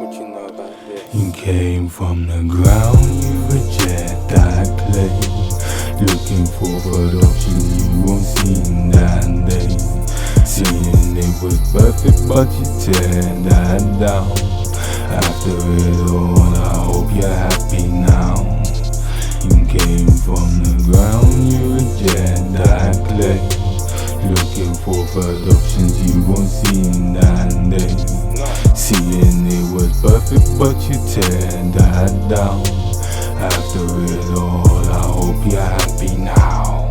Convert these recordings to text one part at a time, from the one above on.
What you know about this? You came from the ground, you reject that clay. Looking for production you won't see that day. Seeing it was perfect but you tear that down. After it all I hope you're happy now. You came from the ground, you reject that clay. Looking for productions you won't see that day. Seeing it was perfect but you tear that down. After it all I hope you're happy now.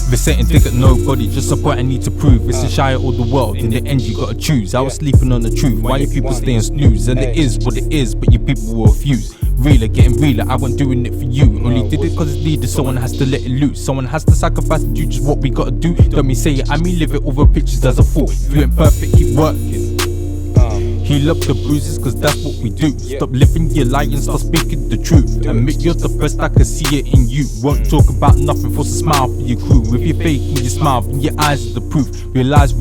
If it's ain't dig at nobody, just a point I need to prove. It's a shy of all the world, in the end you gotta choose. I was sleeping on the truth, why you people staying snooze? And it is what it is, but you people will refuse. Realer, getting realer, I wasn't doing it for you. Only did it cause it's needed, someone has to let it loose. Someone has to sacrifice to do just what we gotta do. Don't me say it, I mean live it over pictures as a fool. If you ain't perfect, keep working. Heal up the bruises cause that's what we do. Stop living your lie and start speaking the truth. Admit you're the best, I can see it in you. Won't talk about nothing, force a smile for your crew. If you're faking your smile, then your eyes are the proof. Realize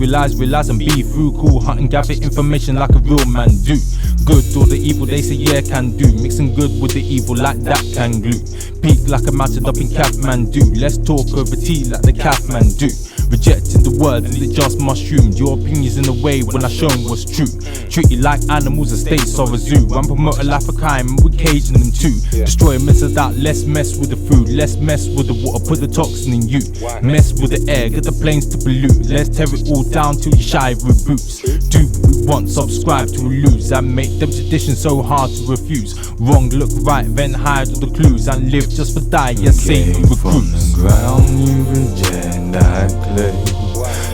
and be through. Cool, hunt and gather information like a real man do. Good or the evil they say yeah can do. Mixing good with the evil like that can glue. Peak like a mounted up in Kathmandu. Let's talk over tea like the Kathmandu. Rejecting the words and it just mushroomed. Your opinions in a way when I shown what's true. Treat you like animals and states or a zoo. I'm promoting life of crime and we're caging them too. Destroy and mess it out, let's mess with the food. Let's mess with the water, put the toxin in you. Mess with the air, get the planes to pollute. Let's tear it all down till you shy with boots. Do what we want, subscribe to lose. And make them traditions so hard to refuse. Wrong, look right, then hide all the clues. And live just for die, yes, same Came from the ground, you reject that clay.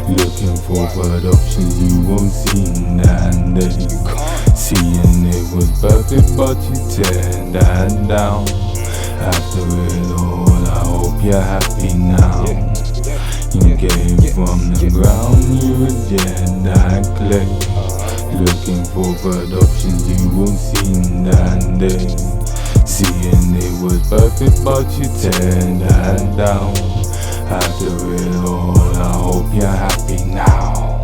Looking for productions you won't see that day. Seeing it was perfect but you tear that down. After it all I hope you're happy now. You came from the ground, you reject that clay. Looking for productions you won't see that day. Seeing it was perfect but you tear that down. After it all I hope you're happy now.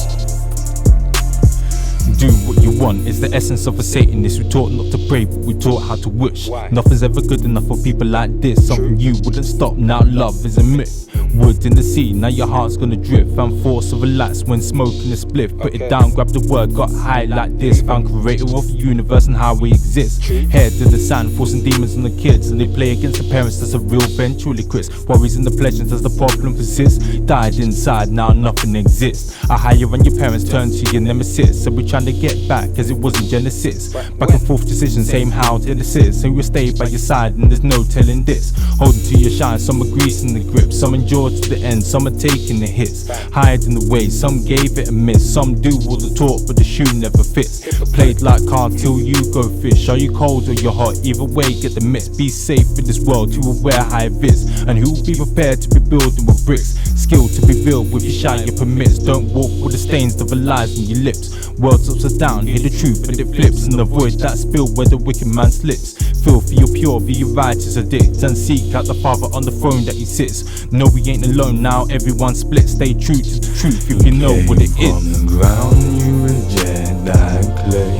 Do what you want, it's the essence of a Satanist. We taught not to pray, but we taught how to wish. Nothing's ever good enough for people like this. Something you wouldn't stop, now love is a myth. Wood in the sea, now your heart's gonna drift. Found force of a lights when smoking a spliff. Put it down, grab the word, got high like this. Found creator of the universe and how we exist. Head in the sand, forcing demons on the kids. And they play against the parents, that's a real ventriloquist. Worries and the pleasures as the problem persists. Died inside, now nothing exists. A higher on your parents turn to your nemesis. So we're trying to get back, cause it wasn't Genesis. Back and forth decisions, same how Genesis. And we'll stay by your side and there's no telling this. Holding to your shine, some are greasing the grip. Some endure to the end, some are taking the hits. Hiding the way, some gave it a miss. Some do all the talk but the shoe never fits. Played like hard till you go fish. Are you cold or you're hot? Either way get the mix. Be safe in this world, too aware how it is. And who'll be prepared to be building with bricks. Skill to be built with your shy your permits. Don't walk with the stains of the lies on your lips. World's upside down, hear the truth and it flips. And avoid that spill where the wicked man slips. Feel for your pure, be your righteous addict. And seek out the Father on the throne that he sits. No, we ain't alone now, everyone split. Stay true to the truth if you know what it is. From the ground you reject that clay.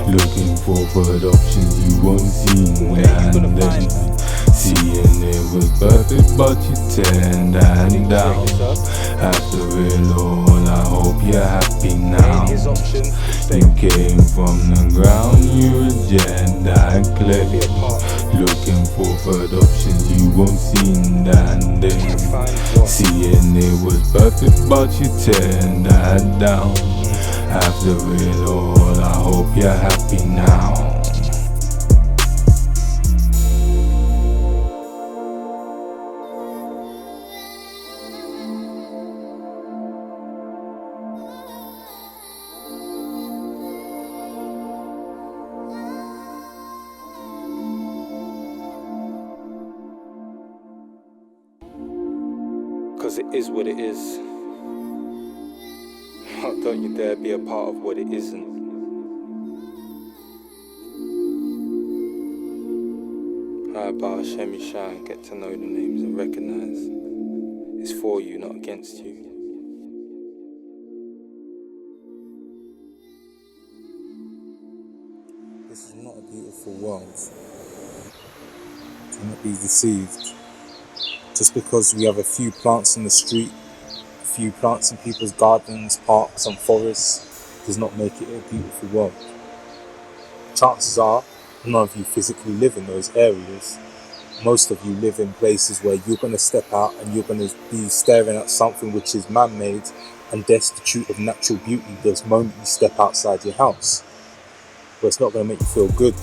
Looking for productions you won't see that day. Seeing it was perfect but you tear that down. After it all I hope you're happy now. You came from the ground, you reject that clay. Looking for productions you won't see that day. Seeing it was perfect but you tear that down. After it all I hope you're happy now. Cause it is what it is. Don't you dare be a part of what it isn't. Alright, Bar Hashem, you shine, get to know the names and recognize it's for you, not against you. This is not a beautiful world. Do not be deceived. Just because we have a few plants in the street, a few plants in people's gardens, parks and forests, does not make it a beautiful world. Chances are, none of you physically live in those areas. Most of you live in places where you're going to step out and you're going to be staring at something which is man-made and destitute of natural beauty the moment you step outside your house. But it's not going to make you feel good.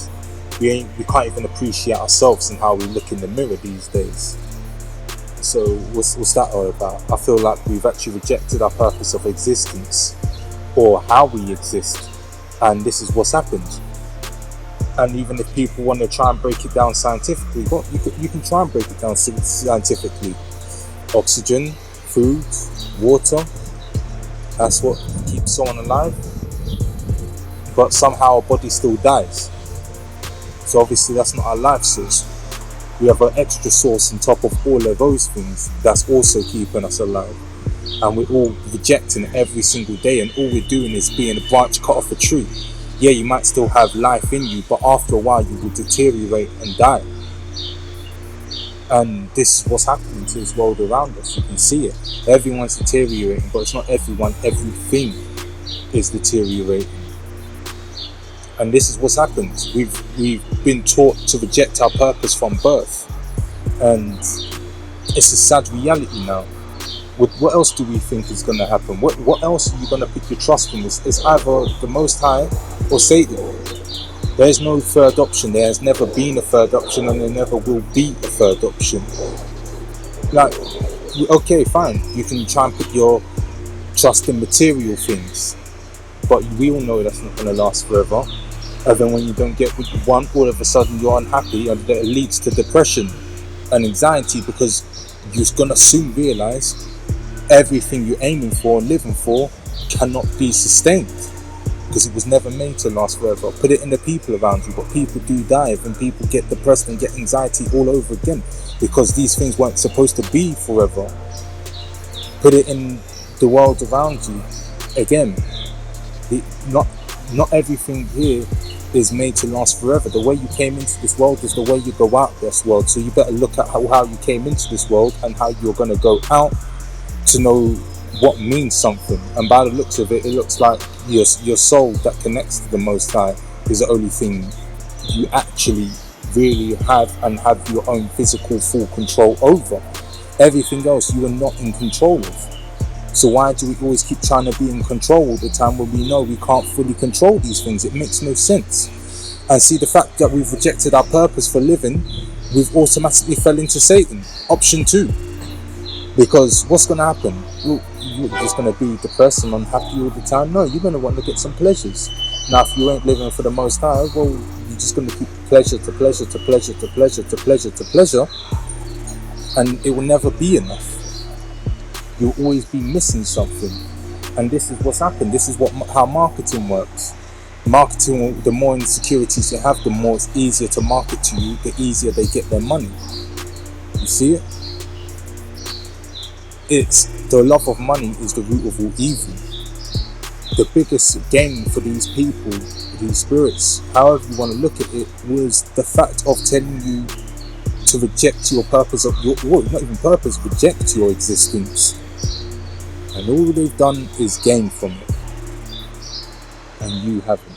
We can't even appreciate ourselves and how we look in the mirror these days. So what's that all about? I feel like we've actually rejected our purpose of existence, or how we exist, and this is what's happened. And even if people want to try and break it down scientifically, well, you can try and break it down scientifically. Oxygen, food, water, that's what keeps someone alive. But somehow our body still dies. So obviously that's not our life source. We have an extra source on top of all of those things that's also keeping us alive. And we're all rejecting it every single day, and all we're doing is being a branch cut off a tree. Yeah, you might still have life in you, but after a while you will deteriorate and die. And this is what's happening to this world around us. You can see it. Everyone's deteriorating, but it's not everyone. Everything is deteriorating. And this is what's happened. We've been taught to reject our purpose from birth. And it's a sad reality now. What else do we think is going to happen? What else are you going to put your trust in? It's either the Most High or Satan. There is no third option. There has never been a third option, and there never will be a third option. Like, okay, fine. You can try and put your trust in material things, but we all know that's not going to last forever. And then when you don't get what you want, all of a sudden you're unhappy, and that leads to depression and anxiety, because you're going to soon realize everything you're aiming for and living for cannot be sustained, because it was never made to last forever. Put it in the people around you, but people do die, and people get depressed and get anxiety all over again, because these things weren't supposed to be forever. Put it in the world around you. Again, not everything here is made to last forever. The way you came into this world is the way you go out this world. So you better look at how you came into this world and how you're going to go out, to know what means something. And by the looks of it, it looks like your soul that connects to the Most High is the only thing you actually really have, and have your own physical full control over. Everything else you are not in control of. So why do we always keep trying to be in control all the time when we know we can't fully control these things? It makes no sense. And see, the fact that we've rejected our purpose for living, we've automatically fell into Satan. Option 2. Because what's going to happen? You're just going to be depressed and unhappy all the time? No, you're going to want to get some pleasures. Now, if you ain't living for the Most High, well, you're just going to keep pleasure to pleasure to pleasure to pleasure to pleasure to pleasure, and it will never be enough. You'll always be missing something. And this is what's happened. This is how marketing works. Marketing, the more insecurities you have, the more it's easier to market to you, the easier they get their money. You see it? It's the love of money is the root of all evil. The biggest gain for these people, these spirits, however you want to look at it, was the fact of telling you to reject your purpose of your, well, not even purpose, reject your existence. And all they've done is gain from it. And you haven't.